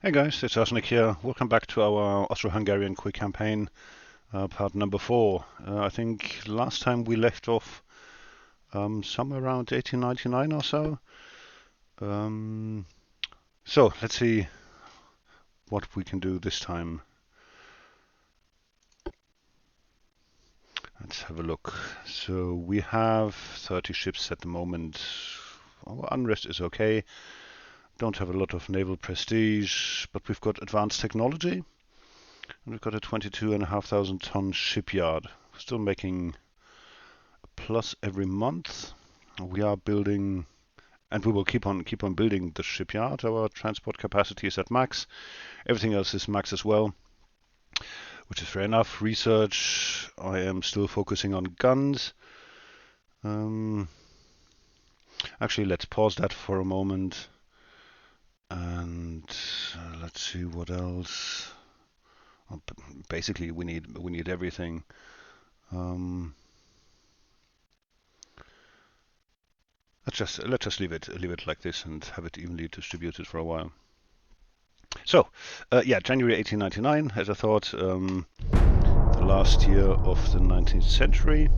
Hey guys, it's Arsenic here. Welcome back to our Austro-Hungarian quick campaign, part number 4. I think last time we left off somewhere around 1899 or so. Um, so let's see what we can do this time. Let's have a look. So we have 30 ships at the moment. Our unrest is okay. Don't have a lot of naval prestige, but we've got advanced technology. And we've got a 22,500 ton shipyard. Still making a plus every month. We are building, and we will keep on building the shipyard. Our transport capacity is at max. Everything else is max as well, which is fair enough. Research, I am still focusing on guns. Actually, let's pause that for a moment, and let's see what else. Basically, we need everything. Let's just leave it like this and have it evenly distributed for a while. So, yeah, January 1899, as I thought, the last year of the 19th century.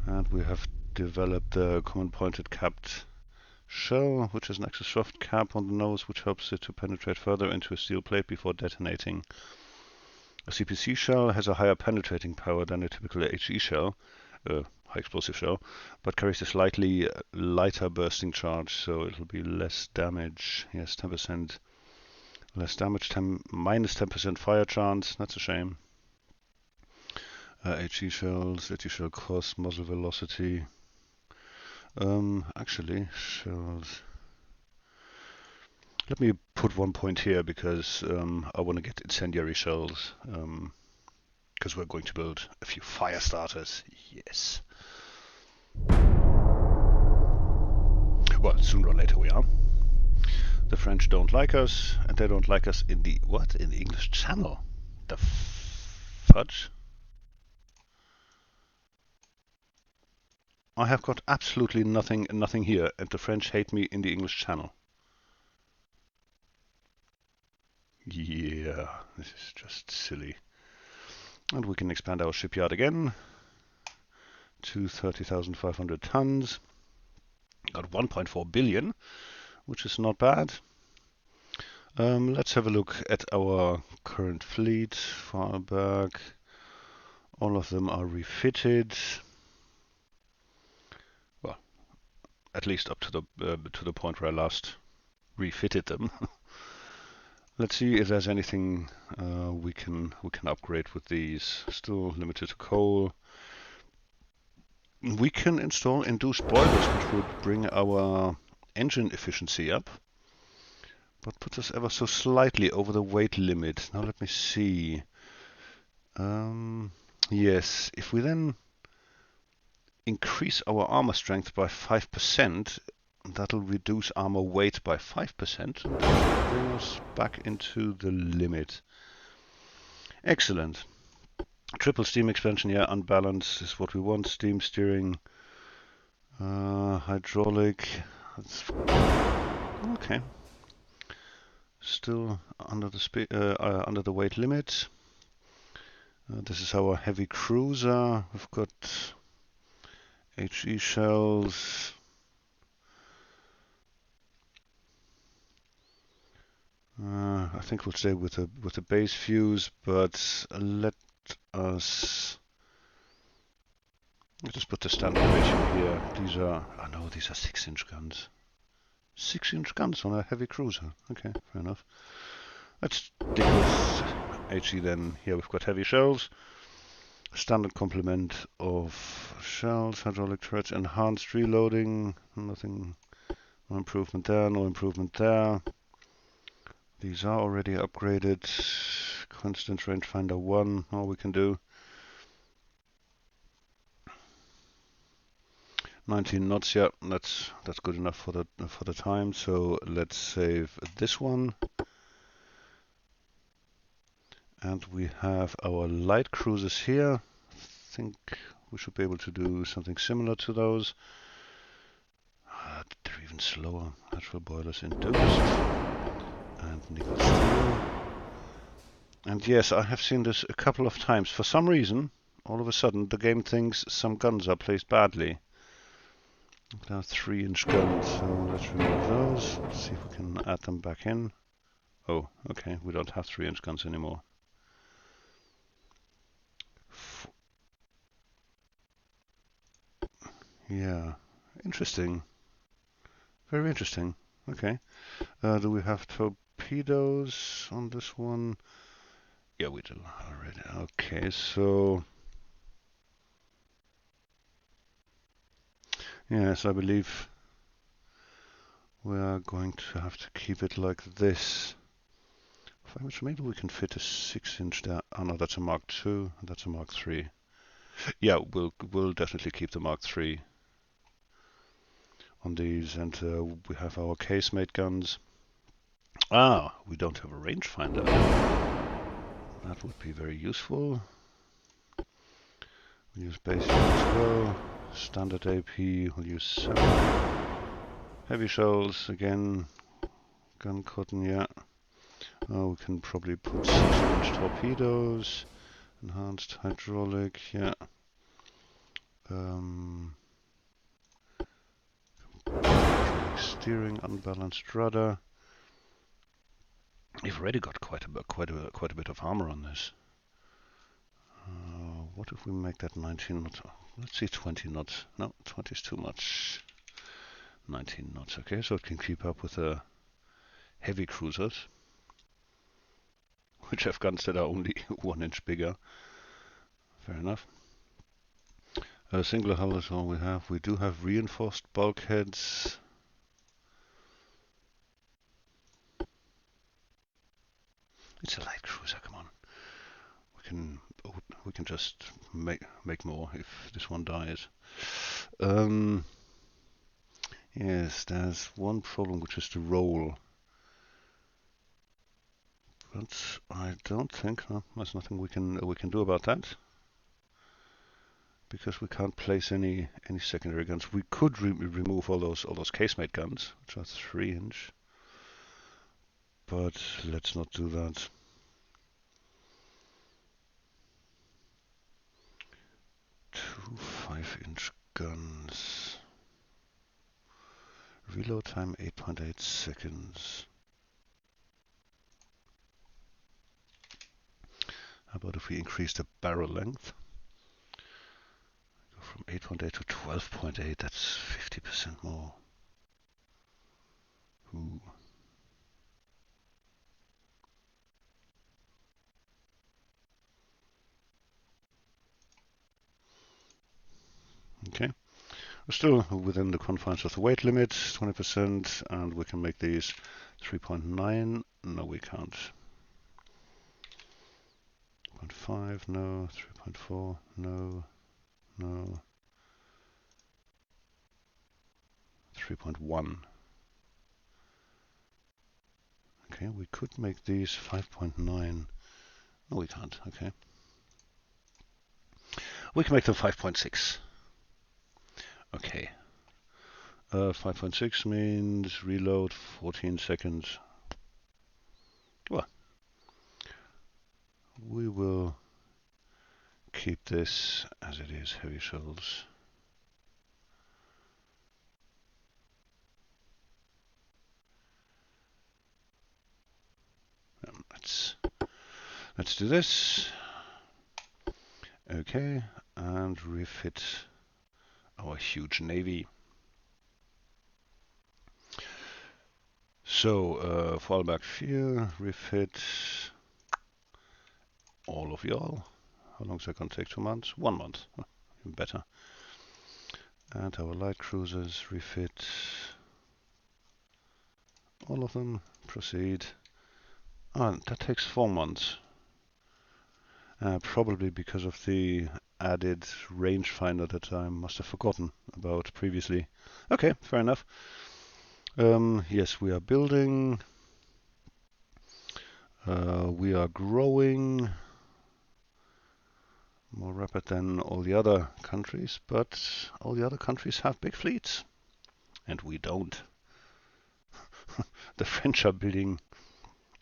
And we have developed the common pointed capped shell, which is an extra soft cap on the nose, which helps it to penetrate further into a steel plate before detonating. A CPC shell has a higher penetrating power than a typical HE shell, high explosive shell, but carries a slightly lighter bursting charge, so it'll be less damage. Yes, 10% less damage, minus 10% fire chance. That's a shame. HE shells, HE shell cost, muzzle velocity. Actually, shells. Let me put 1 point here because I want to get incendiary shells. Because we're going to build a few fire starters. Yes. Well, sooner or later we are. The French don't like us, and they don't like us in the what? In the English Channel. The fudge? I have got absolutely nothing here, and the French hate me in the English Channel. Yeah, this is just silly. And we can expand our shipyard again to 30,500 tons. Got 1.4 billion, which is not bad. Let's have a look at our current fleet. Far back. All of them are refitted. Well, at least up to the point where I last refitted them. Let's see if there's anything we can upgrade with these. Still limited to coal. We can install induced boilers, which would bring our engine efficiency up, but puts us ever so slightly over the weight limit. Now let me see. Yes, if we then increase our armor strength by 5%, that'll reduce armor weight by 5% and bring us back into the limit. Excellent. Triple steam expansion, yeah, unbalanced is what we want. Steam steering, hydraulic. That's okay. Still under the weight limit. This is our heavy cruiser. We've got HE shells. I think we'll stay with the base fuse, but let us just put the standard ratio here. These are, oh no, these are 6-inch guns. 6-inch guns on a heavy cruiser. Okay, fair enough. Let's stick with HE then. Here we've got heavy shells. Standard complement of shells, hydraulic turrets, enhanced reloading. Nothing, no improvement there, no improvement there. These are already upgraded. Constant rangefinder 1, all we can do. 19 knots, yeah, that's good enough for the time. So let's save this one. And we have our light cruisers here. I think we should be able to do something similar to those. they're even slower. Natural boilers induced. And nickel steel. And yes, I have seen this a couple of times. For some reason, all of a sudden, the game thinks some guns are placed badly. There are 3-inch guns, so let's remove those. See if we can add them back in. Oh, okay, we don't have 3-inch guns anymore. Yeah, interesting. Very interesting. Okay. Do we have torpedoes on this one? Yeah, we do already. Okay, so yes, I believe we are going to have to keep it like this. Maybe we can fit a 6-inch there. Oh no, that's a Mark II. That's a Mark III. Yeah, we'll definitely keep the Mark III on these, and we have our casemate guns. Ah, we don't have a rangefinder. That would be very useful. We'll use base as well. Standard AP. We'll use 7. Heavy shells again. Gun cotton, yeah. We can probably put 6-inch torpedoes. Enhanced hydraulic, yeah. Steering, unbalanced rudder. We've already got quite a bit of armor on this. What if we make that 19 knots? Let's see, 20 knots. No, 20 is too much. 19 knots, okay, so it can keep up with the heavy cruisers, which have guns that are only 1 inch bigger. Fair enough. Single hull is all we have. We do have reinforced bulkheads. It's a light cruiser, come on. We can just make more if this one dies. Yes, there's one problem, which is the roll. But I don't think there's nothing we can do about that, because we can't place any secondary guns. We could remove all those casemate guns, which are 3-inch, but let's not do that. 2 5-inch guns. Reload time 8.8 seconds. How about if we increase the barrel length? Go from 8.8 to 12.8, that's 50% more. Ooh. Okay. We're still within the confines of the weight limit, 20%, and we can make these 3.9. No, we can't. 0.5, no. 3.4, no. No. 3.1. Okay, we could make these 5.9. No, we can't. Okay. We can make them 5.6. Okay. 5.6 means reload 14 seconds. Well, we will keep this as it is, heavy shells. Let's do this. Okay, and refit our huge navy. So, fallback fear, refit all of y'all. How long is that going to take? 2 months? 1 month. Even better. And our light cruisers, refit all of them. Proceed. That takes 4 months. Probably because of the added rangefinder that I must have forgotten about previously. Okay, fair enough. Yes, we are building. We are growing. More rapid than all the other countries, but all the other countries have big fleets. and we don't. The French are building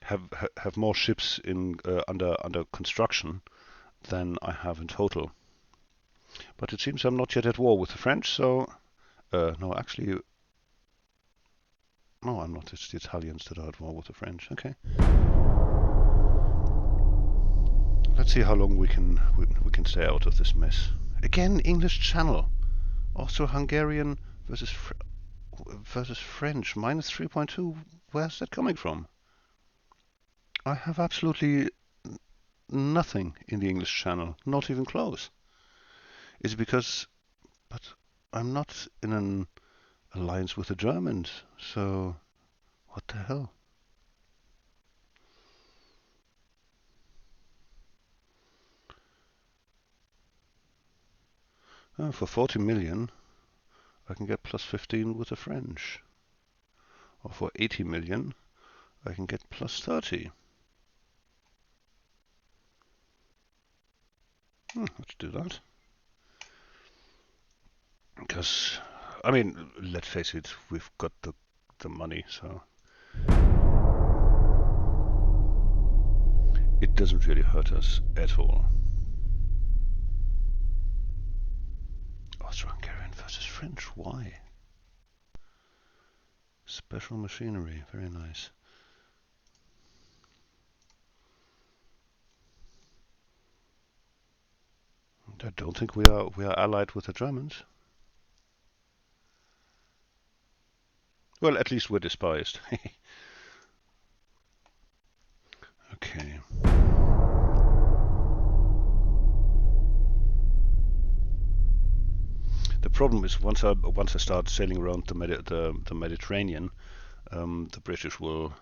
have more ships in under construction than I have in total. But it seems I'm not yet at war with the French, so no, actually, no, I'm not. It's the Italians that are at war with the French. Okay. Let's see how long we can stay out of this mess. Again, English Channel, Austro-Hungarian versus French, minus 3.2. Where's that coming from? I have absolutely nothing in the English Channel, not even close. Is it because, but I'm not in an alliance with the Germans, so what the hell? Oh, for 40 million, I can get plus 15 with the French. Or for 80 million, I can get plus 30. Let's do that. Because, I mean, let's face it, we've got the money, so it doesn't really hurt us at all. Austro-Hungarian versus French, why? Special machinery, very nice. I don't think we are allied with the Germans. Well, at least we're despised. Okay. The problem is once I start sailing around the Mediterranean, the British will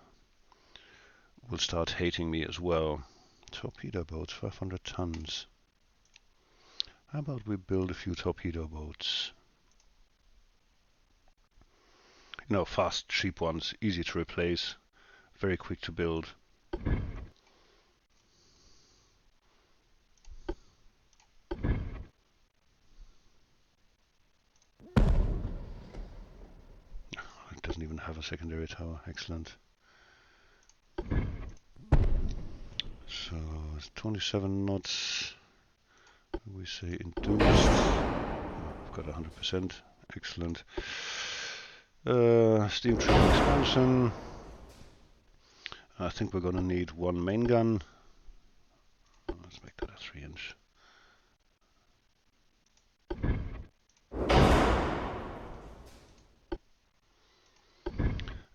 start hating me as well. Torpedo boats, 500 tons. How about we build a few torpedo boats? You know, fast, cheap ones, easy to replace, very quick to build. It doesn't even have a secondary tower. Excellent. So, 27 knots. We say induced. I've got 100%. Excellent. Steam triple expansion. I think we're going to need one main gun. Let's make that a 3-inch.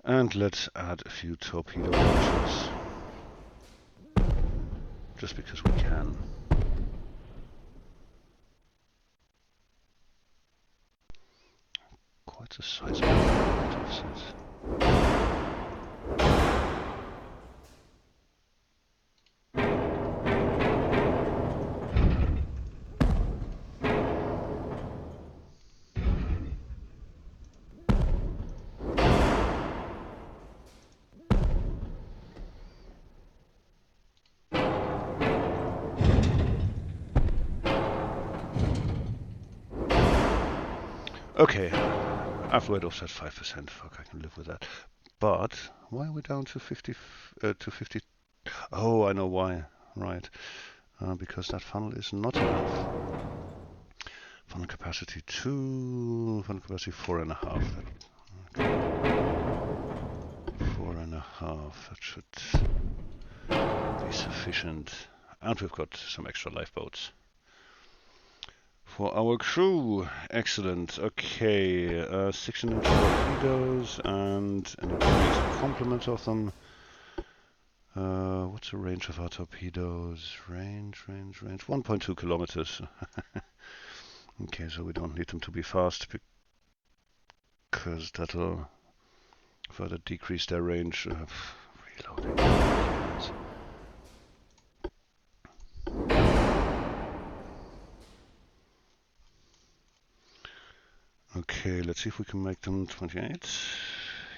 And let's add a few torpedo launchers. Just because we can. Quite a sizable offset. Okay, I've read offset 5%. Fuck, I can live with that. But why are we down to 50? To 50? Oh, I know why. Right, because that funnel is not enough. Funnel capacity 2. Funnel capacity 4.5. Okay. 4.5. That should be sufficient. And we've got some extra lifeboats. For our crew, excellent. Okay, 16-inch torpedoes and an increased complement of them. What's the range of our torpedoes? Range, 1.2 kilometers. Okay, so we don't need them to be fast because that'll further decrease their range. Reloading. Yes. Okay, let's see if we can make them 28.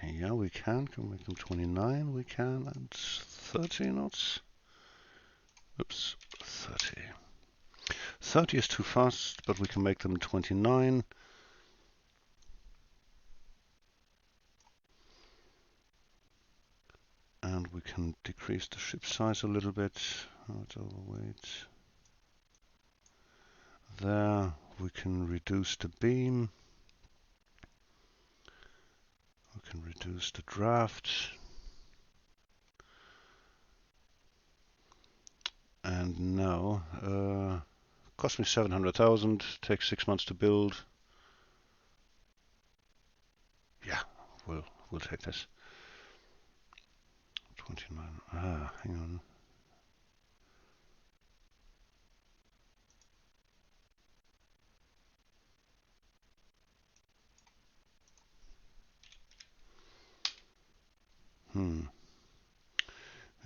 Yeah, we can. Can we make them 29? We can. And 30 knots. Oops, 30. 30 is too fast, but we can make them 29. increase the ship size a little bit. Oh, it's overweight. There, we can reduce the beam. We can reduce the draft. And now, cost me 700,000, takes 6 months to build. Yeah, we'll take this. 29. Hang on.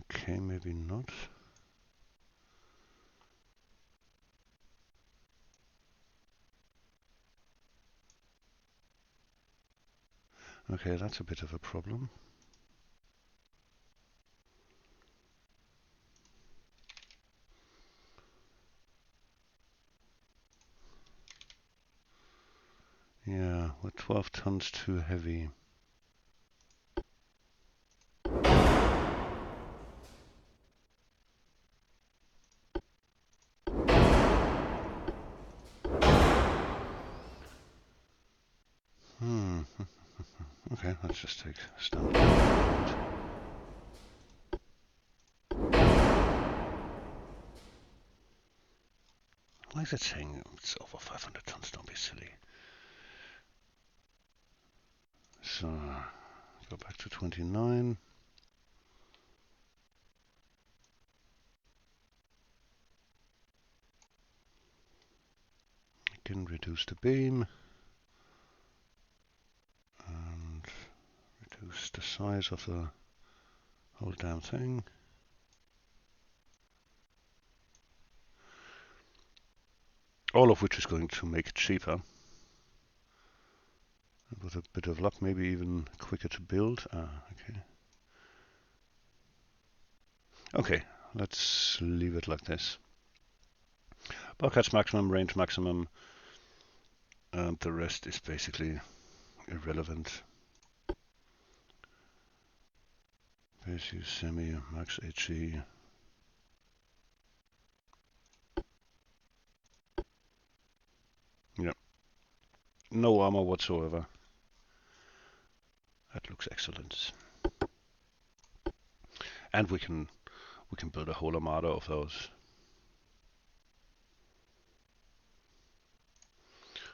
Okay, maybe not. Okay, that's a bit of a problem. Yeah, we're 12 tons too heavy. Okay, let's just take standard. Why is it saying it's over 500 tons? Don't be silly. So, go back to 29. Again, reduce the beam. And reduce the size of the whole damn thing. All of which is going to make it cheaper. And with a bit of luck, maybe even quicker to build. Okay. Okay, let's leave it like this. Bulkheads maximum, range maximum, and the rest is basically irrelevant. Base use semi, max HE. Yep. No armor whatsoever. That looks excellent. And we can build a whole armada of those.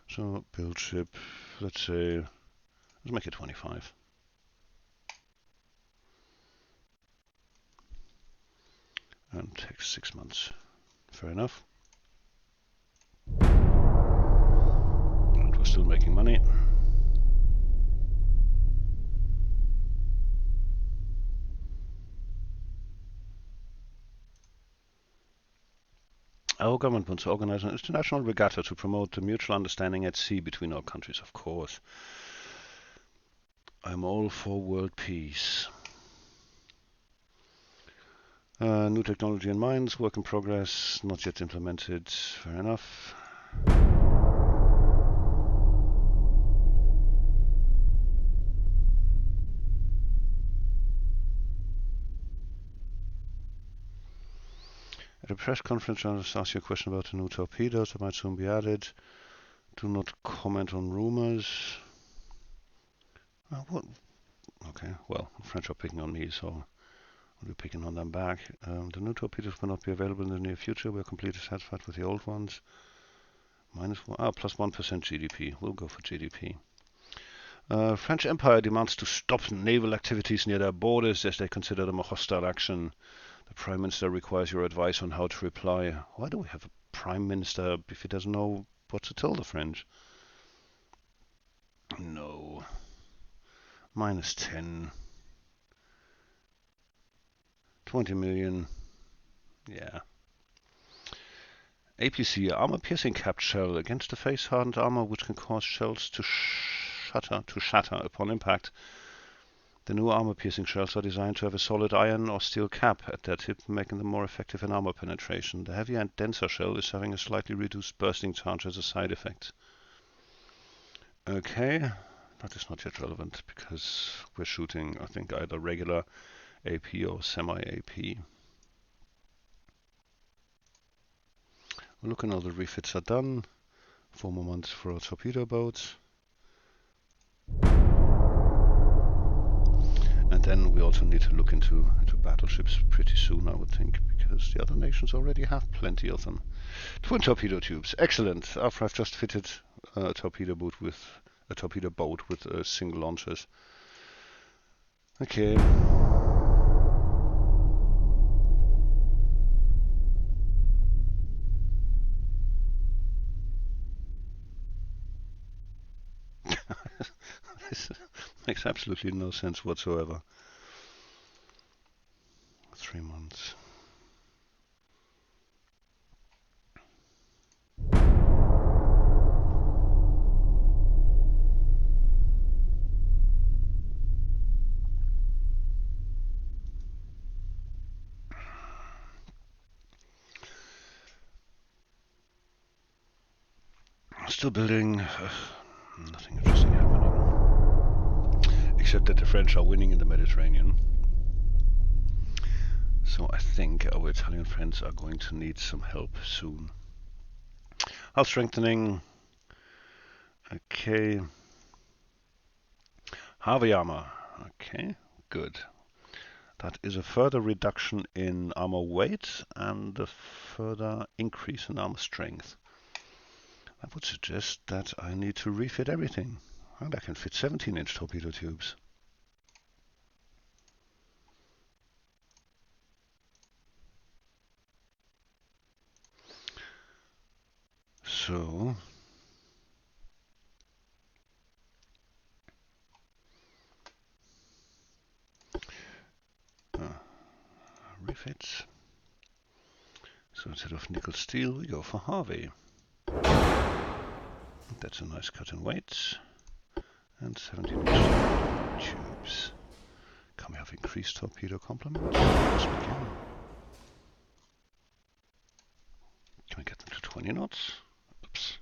So build ship, let's say, let's make it 25. And takes 6 months. Fair enough. And we're still making money. Our government wants to organize an international regatta to promote the mutual understanding at sea between our countries, of course. I'm all for world peace. New technology in mines, work in progress, not yet implemented. Fair enough. At a press conference, I just asked you a question about the new torpedoes that might soon be added. Do not comment on rumors. What? Okay, well, the French are picking on me, so I'll be picking on them back. The new torpedoes will not be available in the near future. We're completely satisfied with the old ones. Plus 1% GDP. We'll go for GDP. French Empire demands to stop naval activities near their borders as they consider them a hostile action. The Prime Minister requires your advice on how to reply. Why do we have a Prime Minister if he doesn't know what to tell the French? No. -10. 20 million. Yeah. APC, armor-piercing capped shell against the face-hardened armor, which can cause shells to shatter upon impact. The new armor-piercing shells are designed to have a solid iron or steel cap at their tip, making them more effective in armor penetration. The heavier and denser shell is having a slightly reduced bursting charge as a side effect. Okay, that is not yet relevant because we're shooting, I think, either regular AP or semi-AP. We're looking, all the refits are done. 4 more months for our torpedo boats. And then we also need to look into battleships pretty soon, I would think, because the other nations already have plenty of them. Twin torpedo tubes, excellent. After I've just fitted a torpedo boat with single launchers. Okay. This makes absolutely no sense whatsoever. 3 months. Still building. Nothing interesting happening. Except that the French are winning in the Mediterranean. So I think our Italian friends are going to need some help soon. Hull strengthening. Okay. Heavy armor. Okay, good. That is a further reduction in armor weight and a further increase in armor strength. I would suggest that I need to refit everything. And I can fit 17-inch torpedo tubes. So refits. So instead of nickel steel, we go for Harvey. That's a nice cut in weight. And 17-inch tubes. Can we have increased torpedo complement? Yes, we can. Can we get them to 20 knots? Oops.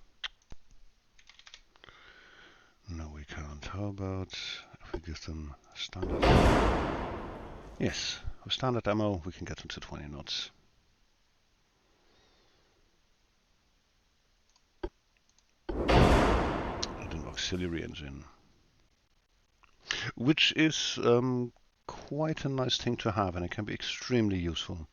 No, we can't. How about if we give them standard? Yes, with standard ammo, we can get them to 20 knots. And an auxiliary engine, which is quite a nice thing to have, and it can be extremely useful.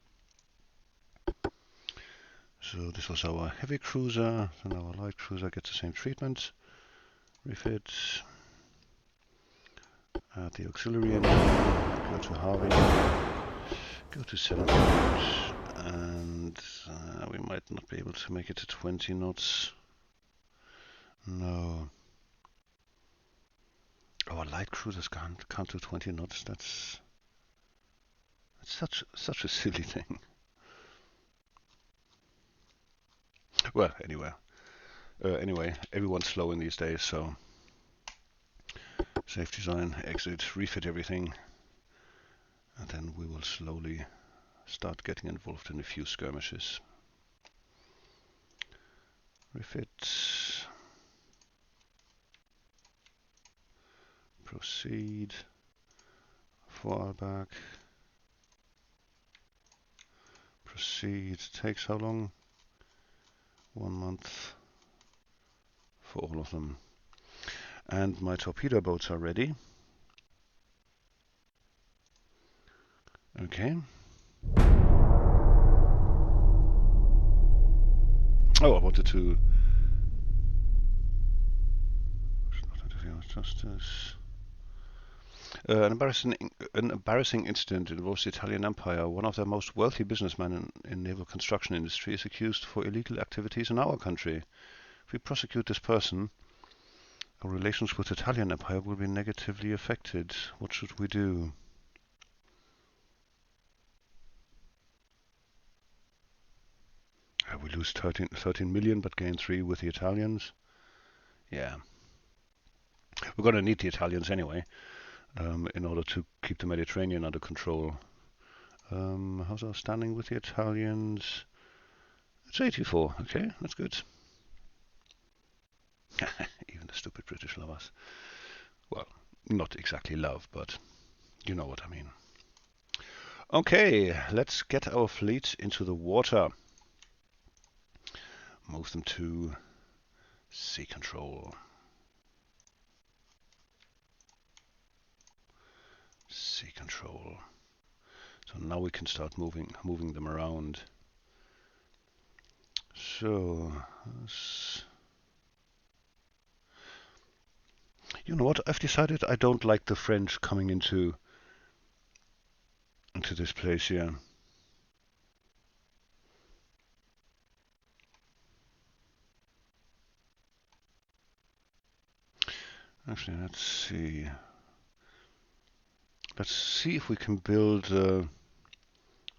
So this was our heavy cruiser, and our light cruiser gets the same treatment. Refit. Add the auxiliary engine. Go to Harvey. Go to 70 knots, and we might not be able to make it to 20 knots. No. Our light cruisers can't do 20 knots. That's such a silly thing. Well, anyway, everyone's slow in these days, so save design, exit, refit everything, and then we will slowly start getting involved in a few skirmishes. Refit. Proceed. Vorarlberg. Proceed. Takes how long? 1 month for all of them. And my torpedo boats are ready. Okay. Oh, I wanted to. Justice. An embarrassing incident involves the Italian Empire. One of their most wealthy businessmen in naval construction industry is accused for illegal activities in our country. If we prosecute this person, our relations with the Italian Empire will be negatively affected. What should we do? We lose 13 million but gain 3 with the Italians. Yeah. We're going to need the Italians anyway, in order to keep the Mediterranean under control. How's our standing with the Italians? It's 84. Okay, that's good. Even the stupid British love us. Well, not exactly love, but you know what I mean. Okay, let's get our fleet into the water. Move them to sea control. Sea control. So now we can start moving them around. So, you know what? I've decided I don't like the French coming into this place here. Actually, let's see. Let's see if we can build a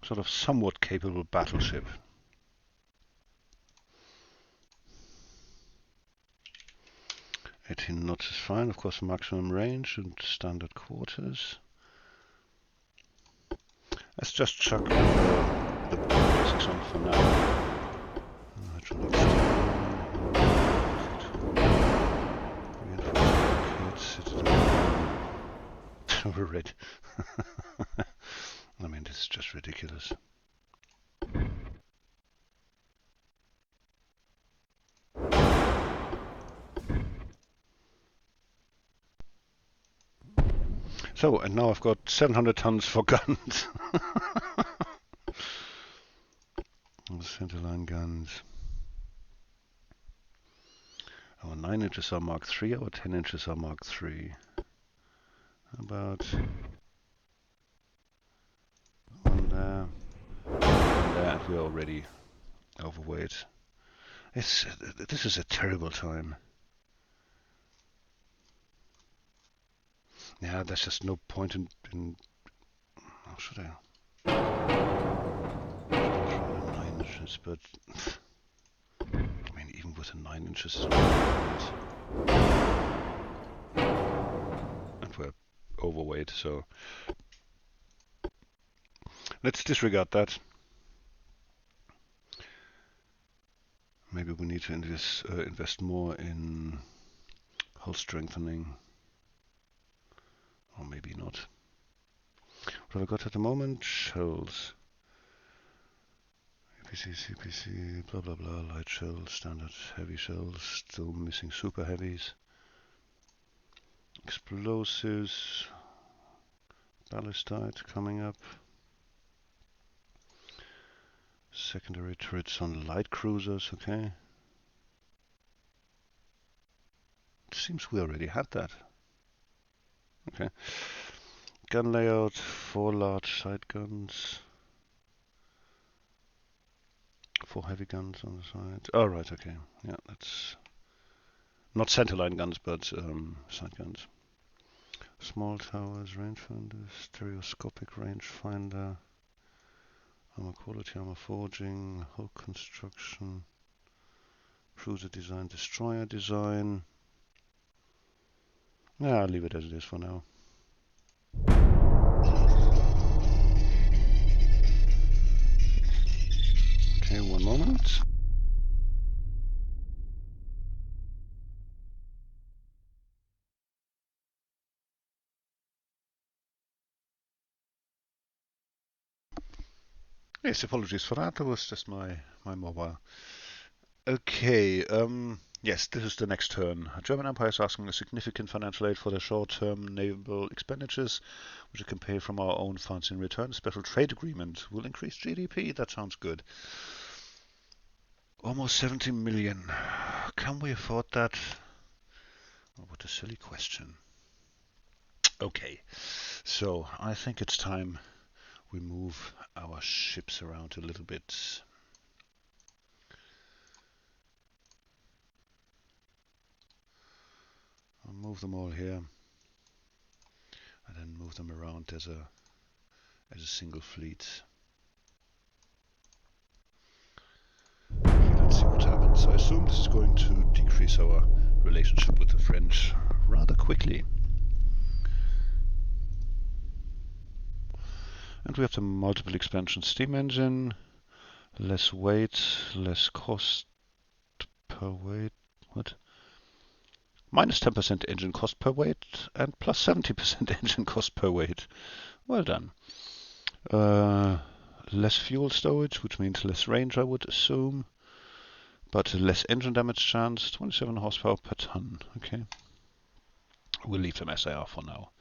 sort of somewhat capable battleship. 18 knots is fine, of course, maximum range and standard quarters. Let's just chuck the basics on for now. Hydraulic steam. We're red. I mean, this is just ridiculous. So, and now I've got 700 tons for guns. Centerline guns. Our 9 inches are Mark III, our 10 inches are Mark III. About one there, and there, and we're already overweight. This is a terrible time. Yeah, there's just no point in how should I? 9 inches, but I mean, even with the 9 inches, it's not and we're overweight, so let's disregard that. Maybe we need to invest more in hull strengthening, or maybe not. What have I got at the moment? Shells. APC, CPC, blah blah blah, light shells, standard heavy shells, still missing super heavies. Explosives, ballistite coming up. Secondary turrets on light cruisers, okay. It seems we already had that. Okay. Gun layout, 4 large side guns. 4 heavy guns on the side. Oh, right, okay. Yeah, that's not centerline guns, but side guns. Small towers, rangefinder, stereoscopic rangefinder, armor quality, armor forging, hull construction, cruiser design, destroyer design. Yeah, I'll leave it as it is for now. Okay, one moment. Yes, apologies for that. That was just my mobile. Okay, yes, this is the next turn. German Empire is asking a significant financial aid for their short-term naval expenditures, which it can pay from our own funds in return. A special trade agreement will increase GDP. That sounds good. Almost 70 million. Can we afford that? Oh, what a silly question. Okay, so I think it's time we move our ships around a little bit. I'll move them all here and then move them around as a single fleet. Okay, let's see what happens. I assume this is going to decrease our relationship with the French rather quickly. And we have the multiple expansion steam engine, less weight, less cost per weight. What? Minus 10% engine cost per weight and plus 70% engine cost per weight. Well done. Less fuel storage, which means less range, I would assume. But less engine damage chance, 27 horsepower per ton. Okay. We'll leave them as they are for now.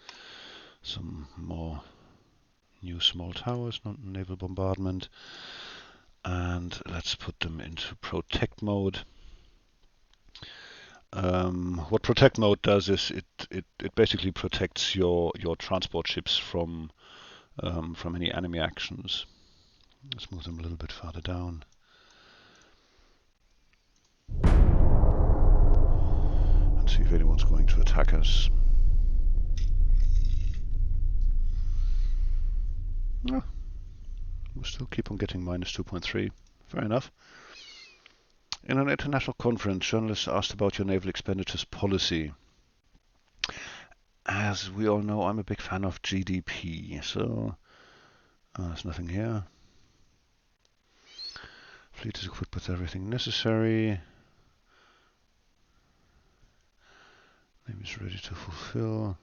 Some more new small towers, not naval bombardment. And let's put them into protect mode. What protect mode does is it basically protects your transport ships from any enemy actions. Let's move them a little bit farther down. And see if anyone's going to attack us. No. We'll still keep on getting minus 2.3. Fair enough. In an international conference, journalists asked about your naval expenditures policy. As we all know, I'm a big fan of GDP, so there's nothing here. Fleet is equipped with everything necessary. Navy is ready to fulfill.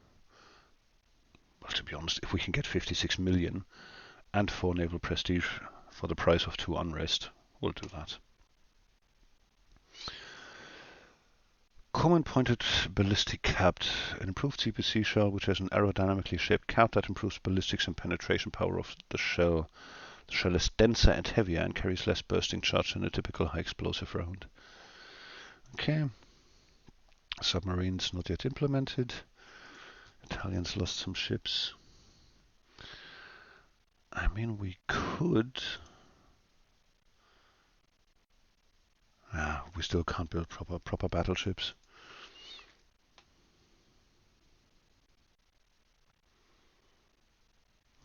Well, to be honest, if we can get 56 million and 4 naval prestige for the price of 2 unrest, we'll do that. Common pointed ballistic capped, an improved CPC shell which has an aerodynamically shaped cap that improves ballistics and penetration power of the shell. The shell is denser and heavier and carries less bursting charge than a typical high explosive round. Okay. Submarines not yet implemented. Italians lost some ships. I mean, we could. We still can't build proper battleships.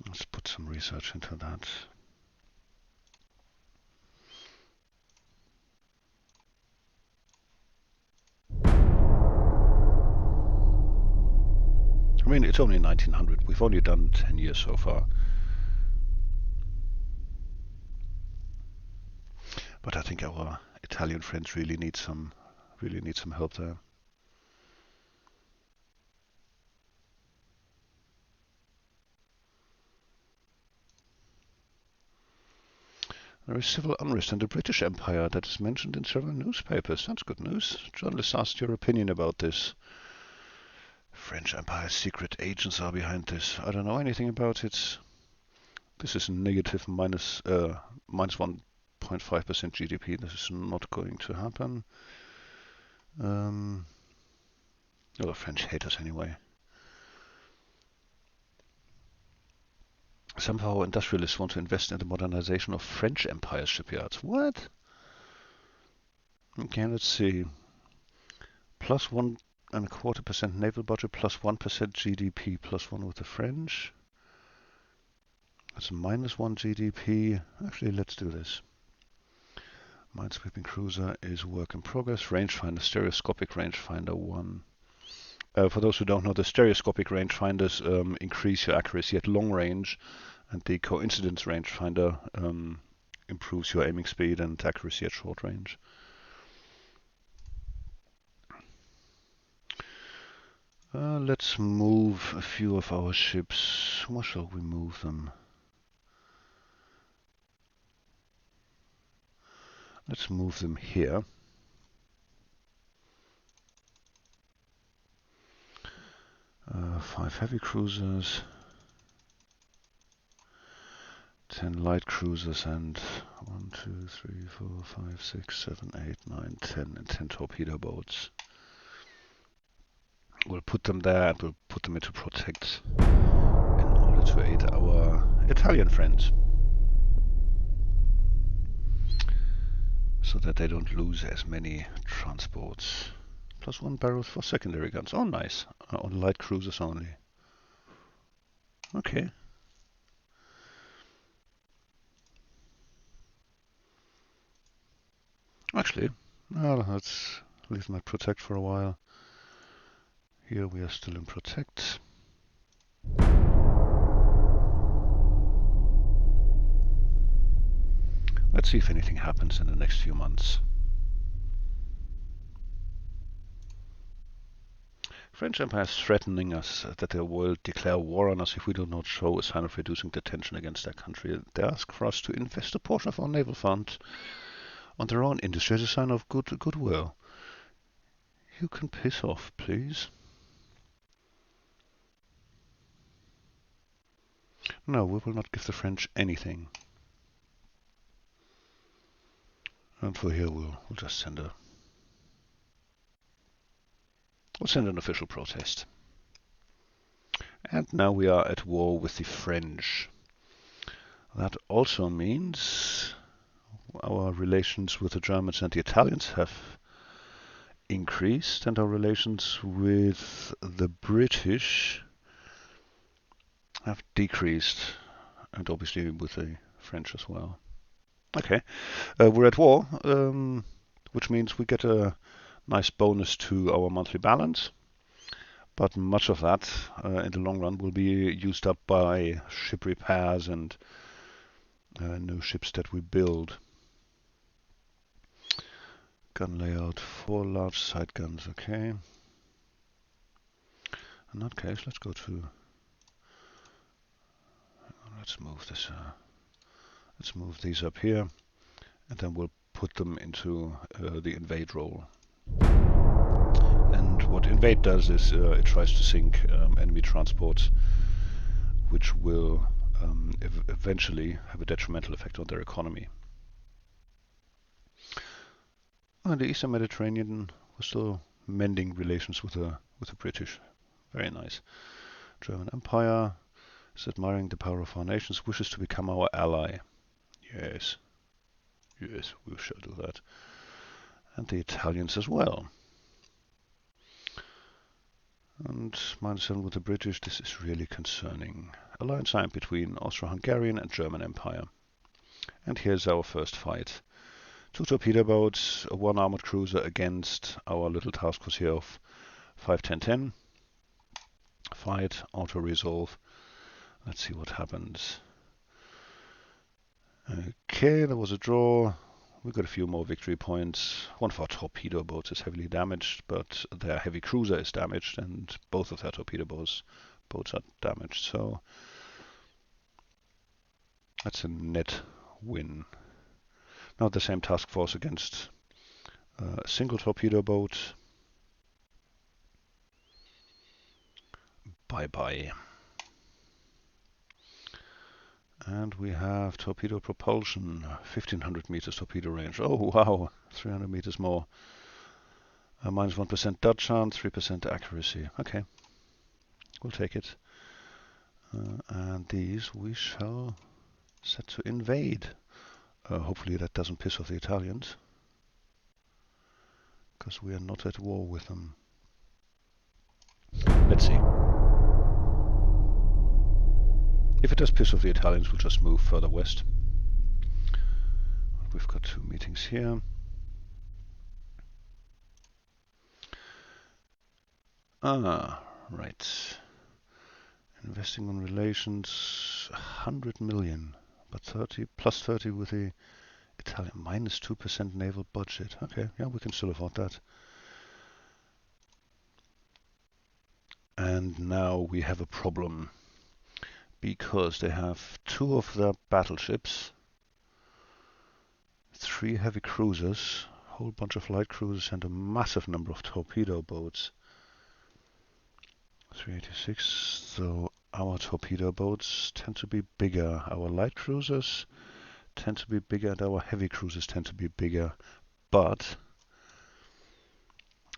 Let's put some research into that. I mean, it's only 1900. We've only done 10 years so far. But I think our Italian friends really need some help there. There is civil unrest in the British Empire that is mentioned in several newspapers. That's good news. Journalists asked your opinion about this. French Empire's secret agents are behind this. I don't know anything about it. This is negative minus 1.5% GDP. This is not going to happen. Well, the French hate us anyway. Somehow industrialists want to invest in the modernization of French Empire shipyards. What? Okay, let's see. Plus 1.25% naval budget, plus 1% GDP, plus 1 with the French. That's minus 1 GDP. Actually, let's do this. Minesweeping cruiser is work in progress. Rangefinder, stereoscopic rangefinder 1. For those who don't know, the stereoscopic rangefinders increase your accuracy at long range, and the coincidence rangefinder improves your aiming speed and accuracy at short range. Let's move a few of our ships. Where shall we move them? Let's move them here. Five heavy cruisers, 10 light cruisers, and 1, 2, 3, 4, 5, 6, 7, 8, 9, 10, and 10 torpedo boats. We'll put them there and we'll put them into protect in order to aid our Italian friends, so that they don't lose as many transports. Plus 1 barrels for secondary guns. Oh, nice. On light cruisers only. Okay. Actually, well, let's leave them at protect for a while. Here we are still in protect. Let's see if anything happens in the next few months. French Empire is threatening us that they will declare war on us if we do not show a sign of reducing the tension against their country. They ask for us to invest a portion of our naval fund on their own industry as a sign of goodwill. You can piss off, please. No, we will not give the French anything. And for here we'll just send an official protest. And now we are at war with the French. That also means our relations with the Germans and the Italians have increased, and our relations with the British have decreased, and obviously with the French as well. Okay, we're at war, which means we get a nice bonus to our monthly balance, but much of that in the long run will be used up by ship repairs and new ships that we build. Gun layout, 4 large side guns, okay. In that case, let's go to... Let's move this. Let's move these up here, and then we'll put them into the invade role. And what invade does is it tries to sink enemy transports, which will eventually have a detrimental effect on their economy. In the Eastern Mediterranean, we're still mending relations with the British. Very nice. German Empire is admiring the power of our nations, wishes to become our ally. Yes. Yes, we shall do that. And the Italians as well. And -7 with the British, this is really concerning. Alliance signed between Austro-Hungarian and German Empire. And here's our first fight. 2 torpedo boats, 1 armored cruiser against our little task force here of 5-10-10. Fight, auto-resolve. Let's see what happens. Okay, there was a draw. We got a few more victory points. One of our torpedo boats is heavily damaged, but their heavy cruiser is damaged, and both of their torpedo boats are damaged. So that's a net win. Now the same task force against a single torpedo boat. Bye-bye. And we have torpedo propulsion, 1500 meters torpedo range. Oh wow, 300 meters more. -1% dodge chance, 3% accuracy. Okay, we'll take it. And these we shall set to invade. Hopefully that doesn't piss off the Italians, because we are not at war with them. Let's see. If it does piss off the Italians, we'll just move further west. We've got 2 meetings here. Right. Investing on relations, 100 million, but 30 with the Italian, -2% naval budget. Okay, yeah, we can still afford that. And now we have a problem, because they have 2 of their battleships, 3 heavy cruisers, a whole bunch of light cruisers, and a massive number of torpedo boats. 386, so our torpedo boats tend to be bigger. Our light cruisers tend to be bigger, and our heavy cruisers tend to be bigger. But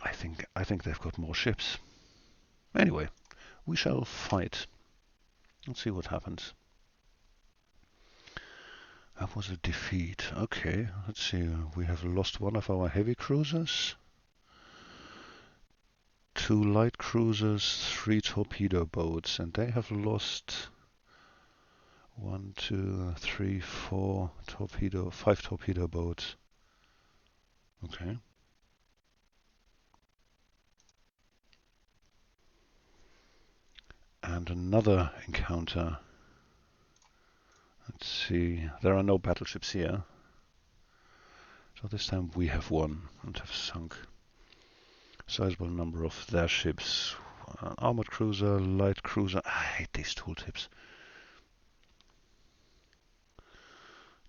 I think they've got more ships. Anyway, we shall fight. Let's see what happens. That was a defeat. Okay, let's see. We have lost 1 of our heavy cruisers, 2 light cruisers, 3 torpedo boats, and they have lost 1, 2, 3, 4 5 torpedo boats. Okay. And another encounter. Let's see, there are no battleships here. So this time we have won and have sunk a sizable number of their ships. armored cruiser, light cruiser. I hate these tooltips.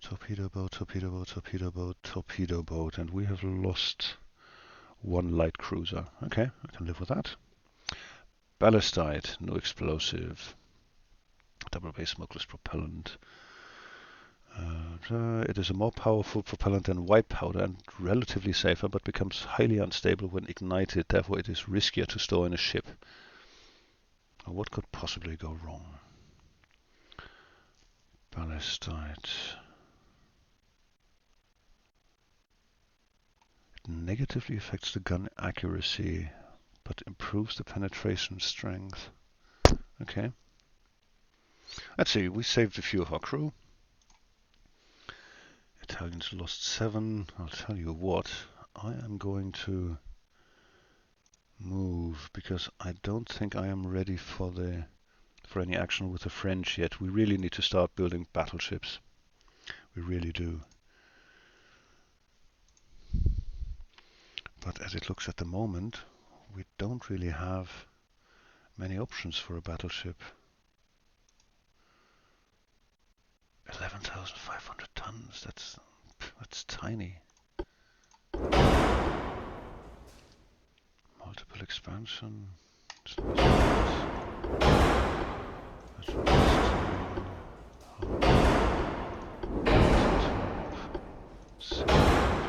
Torpedo boat, torpedo boat, torpedo boat, torpedo boat, and we have lost one light cruiser. Okay, I can live with that. Ballastite, no explosive. Double base smokeless propellant. It is a more powerful propellant than white powder and relatively safer, but becomes highly unstable when ignited. Therefore, it is riskier to store in a ship. What could possibly go wrong? Ballastite. It negatively affects the gun accuracy, but improves the penetration strength. Okay. Let's see, we saved a few of our crew. Italians lost 7. I'll tell you what, I am going to move because I don't think I am ready for any action with the French yet. We really need to start building battleships. We really do. But as it looks at the moment, we don't really have many options for a battleship. 11,500 tons, that's tiny. Multiple expansion. We're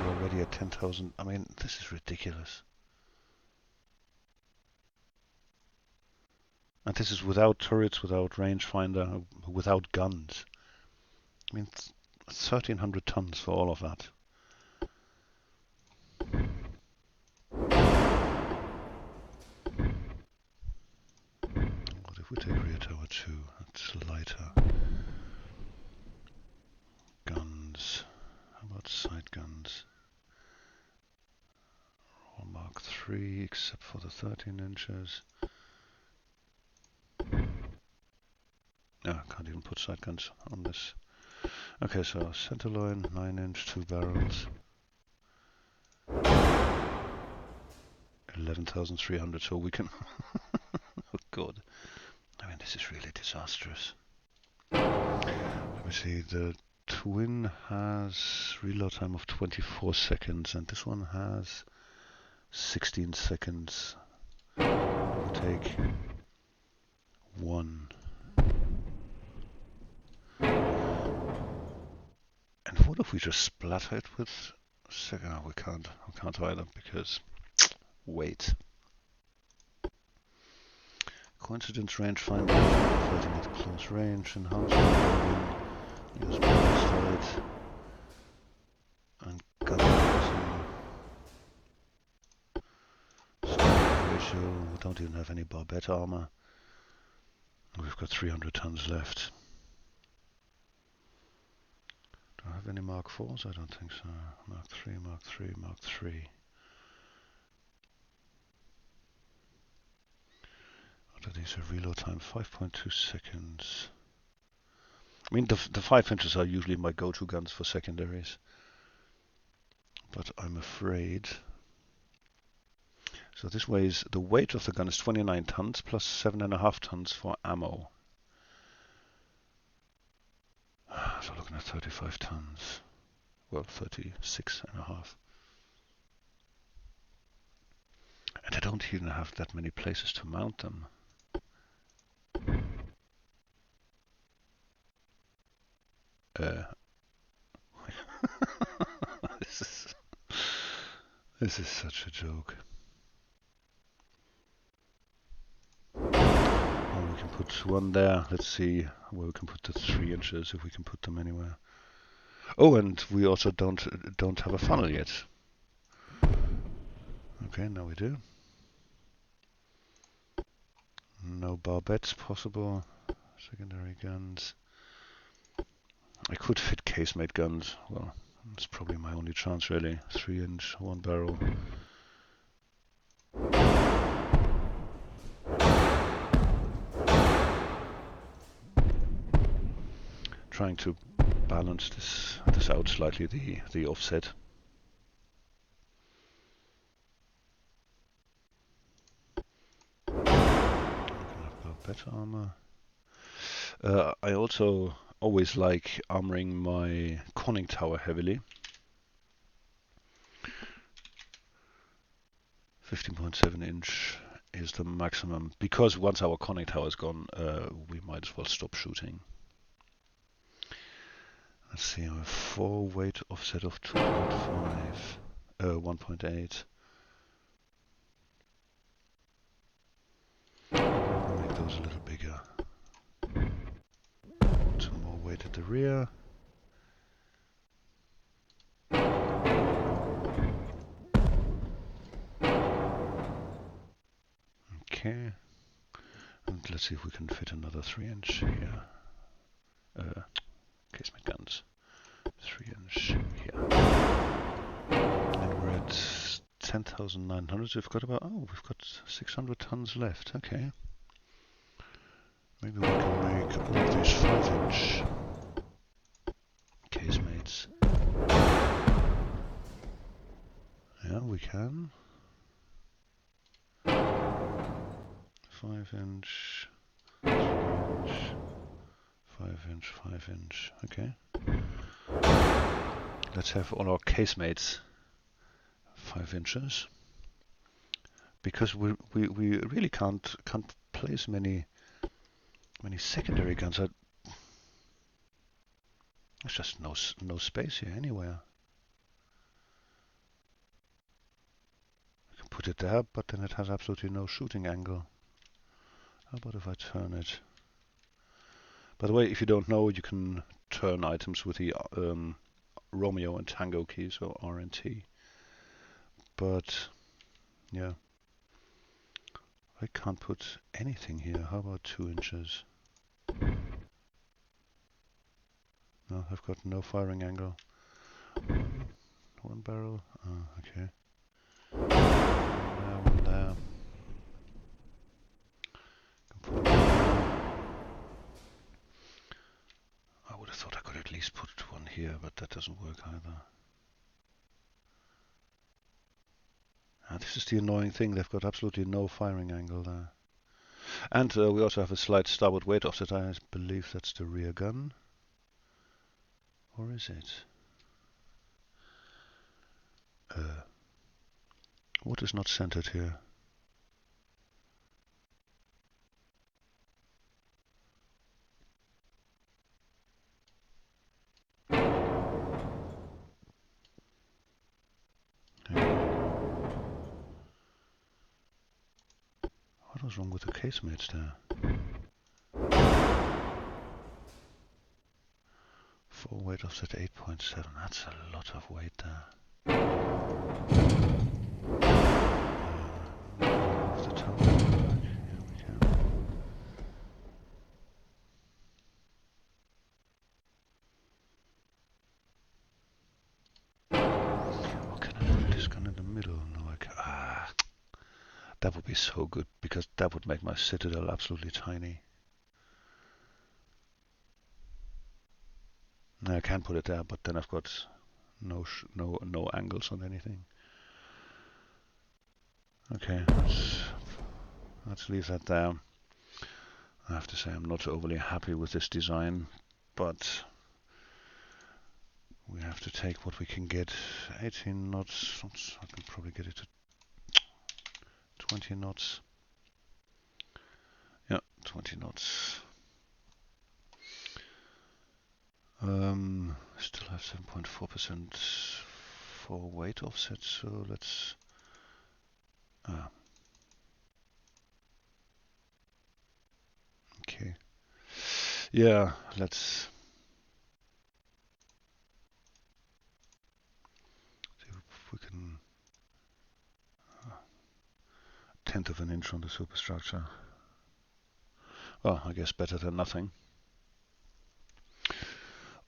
already at 10,000. I mean, this is ridiculous. And this is without turrets, without rangefinder, without guns. I mean, 1,300 tons for all of that. What if we take rear tower 2? That's lighter. Guns. How about side guns? All Mark 3, except for the 13 inches. No, I can't even put side guns on this. Okay, so centerloin, 9-inch, 2 barrels. 11,300, so we can... Oh god. I mean, this is really disastrous. Let me see, the twin has reload time of 24 seconds, and this one has 16 seconds. We'll take 1. And what if we just splatter it with second? Oh, we can't either because wait. Coincidence rangefinder, fighting at close range, enhancement loading, use ballast and gun strength ratio. We don't even have any barbette armor. We've got 300 tons left. Do I have any Mark 4s? I don't think so. Mark 3, Mark 3, Mark 3. What are these? A reload time 5.2 seconds. I mean, the 5 inches are usually my go-to guns for secondaries. But I'm afraid... So this weighs... The weight of the gun is 29 tons plus 7.5 tons for ammo. So looking at 35 tons. Well, 36.5. And I don't even have that many places to mount them. This is such a joke. Well, we can put one there. Let's see where we can put the 3 inches, if we can put them anywhere. Oh, and we also don't have a funnel yet. Okay, now we do. No barbettes possible. Secondary guns. I could fit casemate guns. Well, it's probably my only chance really. 3-inch, 1 barrel. Trying to balance this out slightly, the offset. better armor. I also always like armoring my conning tower heavily. 15.7 inch is the maximum, because once our conning tower is gone, we might as well stop shooting. Let's see, I have 4 weight offset of 2.5, 1.8. Make those a little bigger. 2 more weight at the rear. Okay. And let's see if we can fit another 3-inch here. Casement guns. 3-inch here. And we're at 10,900. We've got about, we've got 600 tons left. Okay. Maybe we can make all of these 5-inch casemates. Yeah, we can. 5-inch, 3-inch, 5-inch, 5-inch. Okay. Let's have all our casemates 5 inches, because we really can't place many secondary guns. There's just no space here anywhere. I can put it there, but then it has absolutely no shooting angle. How about if I turn it? By the way, if you don't know, you can turn items with the Romeo and Tango keys, or R and T. But yeah, I can't put anything here. How about 2 inches? No, I've got no firing angle. One barrel. Okay. One there. I would have thought I could at least put one here, but that doesn't work either. This is the annoying thing. They've got absolutely no firing angle there. And we also have a slight starboard weight offset. I believe that's the rear gun. Or is it? What is not centered here? What was wrong with the casemates there? 4 weight offset 8.7. That's a lot of weight there. The tower back. Yeah, we can. Oh, can I put this gun in the middle? No, I can't. That would be so good, because that would make my citadel absolutely tiny. I can put it there, but then I've got no angles on anything. Okay, let's leave that there. I have to say I'm not overly happy with this design, but we have to take what we can get. 18 knots. I can probably get it to 20 knots. Yeah, 20 knots. Still have 7.4% for weight offset, so let's okay. Yeah, let's see if we can 1/10 of an inch on the superstructure. Well, I guess better than nothing.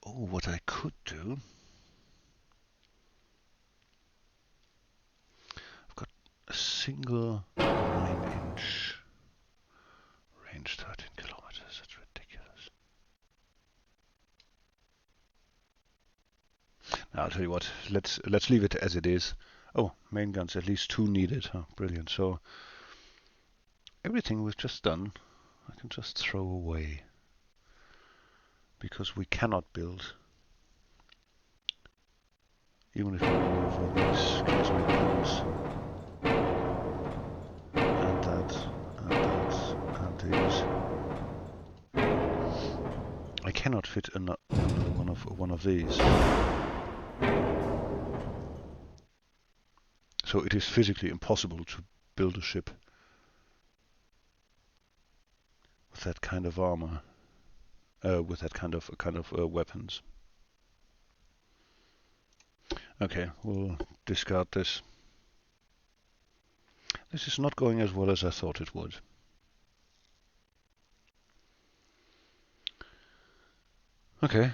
Oh, what I could do, I've got a single 9-inch range, 13 kilometers. That's ridiculous. Now, I'll tell you what, let's leave it as it is. Oh, main guns, at least 2 needed. Brilliant. So everything we've just done I can just throw away. Because we cannot build. Even if we remove all these cosmic bombs. And that, and that, and these. I cannot fit another one of these. So it is physically impossible to build a ship with that kind of armor, with that kind of weapons. Okay, we'll discard this. This is not going as well as I thought it would. Okay,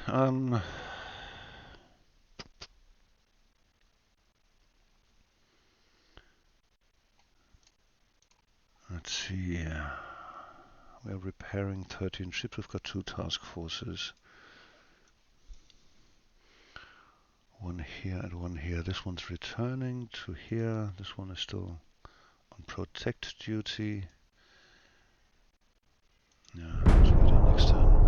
let's see. We're repairing 13 ships. We've got 2 task forces. One here and one here. This one's returning to here. This one is still on protect duty. Yeah, that's what we do next turn.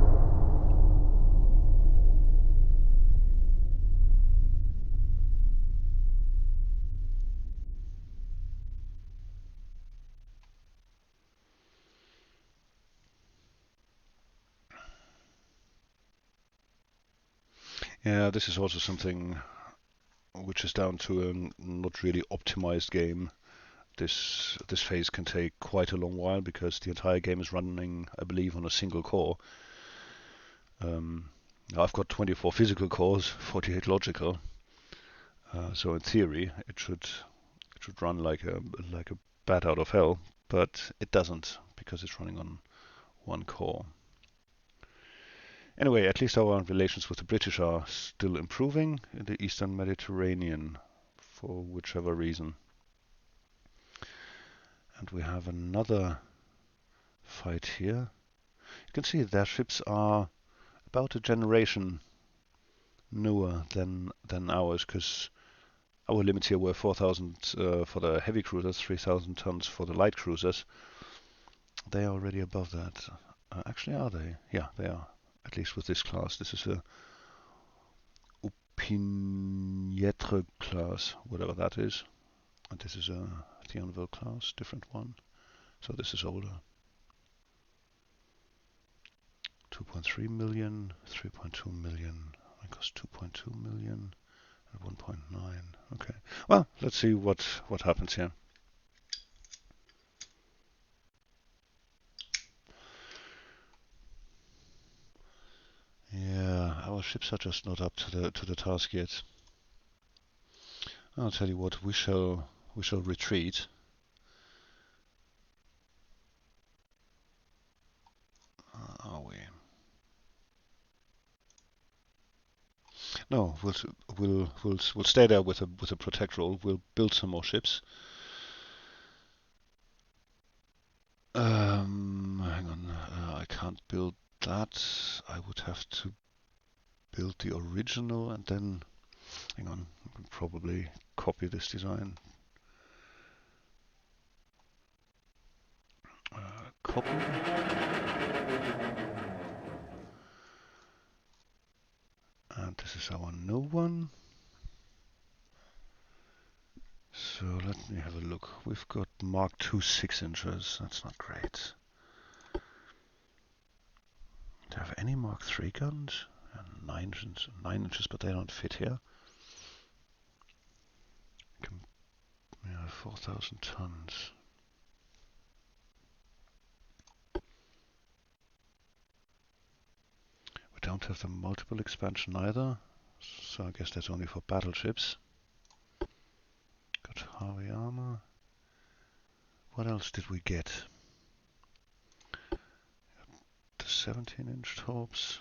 Yeah, this is also something which is down to a not really optimized game. This phase can take quite a long while because the entire game is running, I believe, on a single core. I've got 24 physical cores, 48 logical. So in theory, it should run like a bat out of hell, but it doesn't because it's running on one core. Anyway, at least our relations with the British are still improving in the Eastern Mediterranean for whichever reason. And we have another fight here. You can see their ships are about a generation newer than ours, because our limits here were 4,000 for the heavy cruisers, 3,000 tons for the light cruisers. They are already above that. Actually, are they? Yeah, they are. At least with this class. This is a Opiniâtre class, whatever that is. And this is a Thionville class, different one. So this is older. 2.3 million, 3.2 million, it costs 2.2 million, and 1.9. Okay. Well, let's see what happens here. Yeah, our ships are just not up to the task yet. I'll tell you what, we shall retreat. Are we? No, we'll stay there with a protect roll. We'll build some more ships. Hang on, I can't build that. I would have to build the original and then, hang on, I can probably copy this design. Copy. And this is our new one. So let me have a look. We've got Mark II 6-inchers. That's not great. Do I have any Mark III guns? 9 inches, but they don't fit here. Yeah, 4,000 tons. We don't have the multiple expansion either, so I guess that's only for battleships. Got Harvey armor. What else did we get? The 17-inch torps.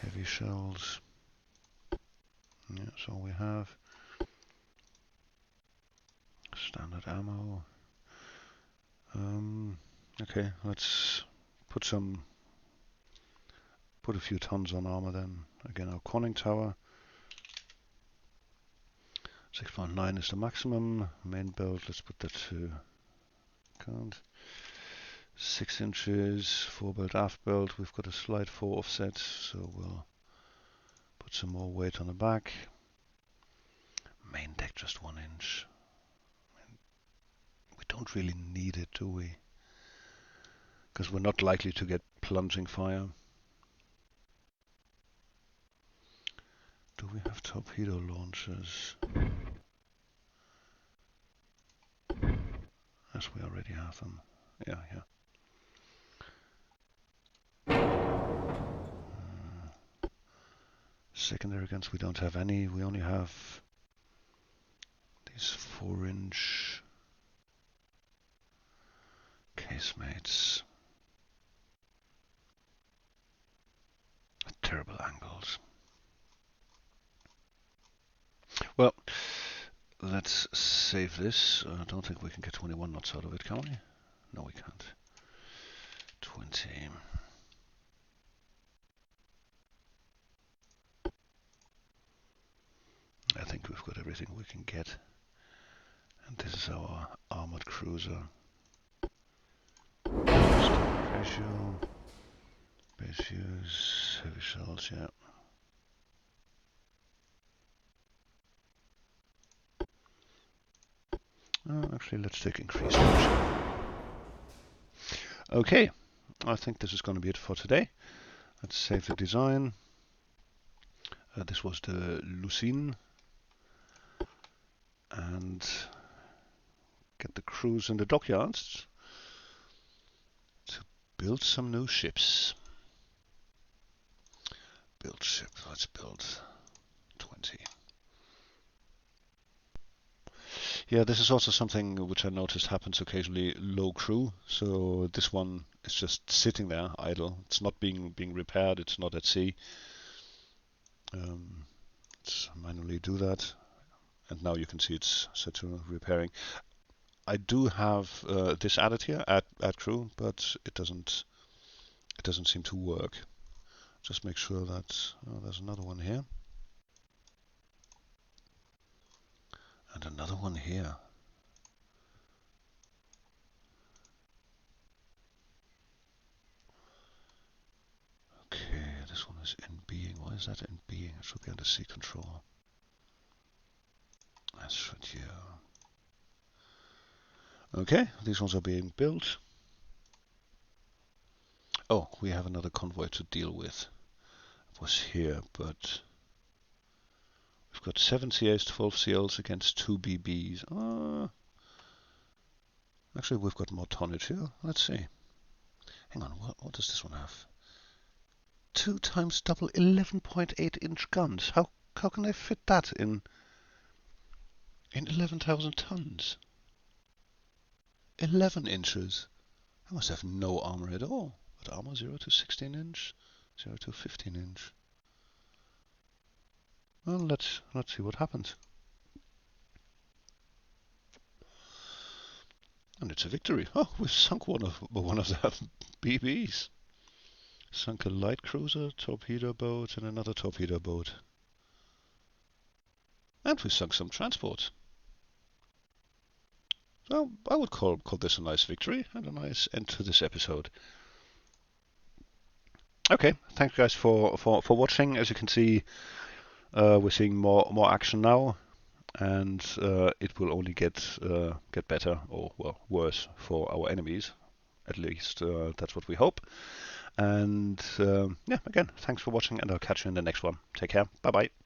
Heavy shells. Yeah, that's all we have. Standard ammo. Okay, let's put a few tons on armor then. Again, our conning tower. 6.9 is the maximum. Main belt, let's put that to count. 6 inches, forebelt, aft belt. We've got a slight fore offset, so we'll put some more weight on the back. Main deck just 1 inch. We don't really need it, do we? Because we're not likely to get plunging fire. Do we have torpedo launchers? Yes, we already have them. Yeah. Secondary guns, we don't have any. We only have these 4-inch casemates. Terrible angles. Well, let's save this. I don't think we can get 21 knots out of it, can we? No, we can't. 20. I think we've got everything we can get. And this is our armored cruiser. Ratio. Base use. Heavy shells, yeah. Actually, let's take increased pressure. Okay, I think this is going to be it for today. Let's save the design. This was the Lucine. And get the crews in the dockyards to build some new ships. Build ship, let's build 20. Yeah, this is also something which I noticed happens occasionally, low crew. So this one is just sitting there idle. It's not being repaired, it's not at sea. Let's manually do that. And now you can see it's set to repairing. I do have this added here, add crew, but it doesn't seem to work. Just make sure that there's another one here. And another one here. Okay, this one is in being. Why is that in being? It should be under sea control. As should you. Okay, these ones are being built. Oh, we have another convoy to deal with. It was here, but we've got 7 CAs, 12 CLs against 2 BBs. Actually, we've got more tonnage here. Let's see. Hang on, what does this one have? 2 times double 11.8-inch guns. How can I fit that in 11,000 tons? 11 inches. I must have no armor at all. But armor 0 to 16 inch, 0 to 15 inch. Well, let's see what happens. And it's a victory. Oh, we've sunk one of their BBs. Sunk a light cruiser, torpedo boat, and another torpedo boat. And we sunk some transport. So I would call this a nice victory and a nice end to this episode. Okay, thanks guys for watching. As you can see, we're seeing more action now, and it will only get better, or well, worse for our enemies. At least that's what we hope. And yeah, again, thanks for watching, and I'll catch you in the next one. Take care. Bye bye.